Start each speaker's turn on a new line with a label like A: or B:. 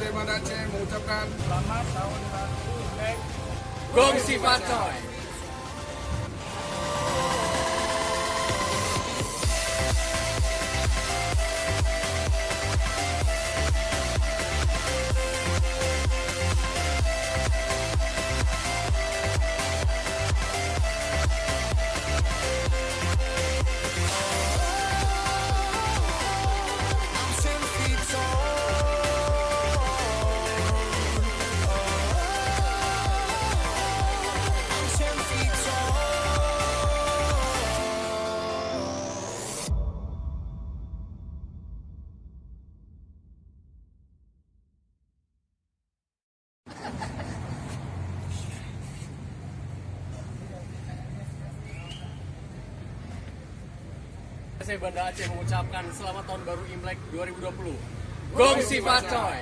A: dari Banda Aceh mengucapkan
B: Selamat tahun baru Imlek.
C: Gong Si Fatoy. Saya Banda Aceh mengucapkan selamat tahun baru Imlek 2020. Gong Si Fatoy.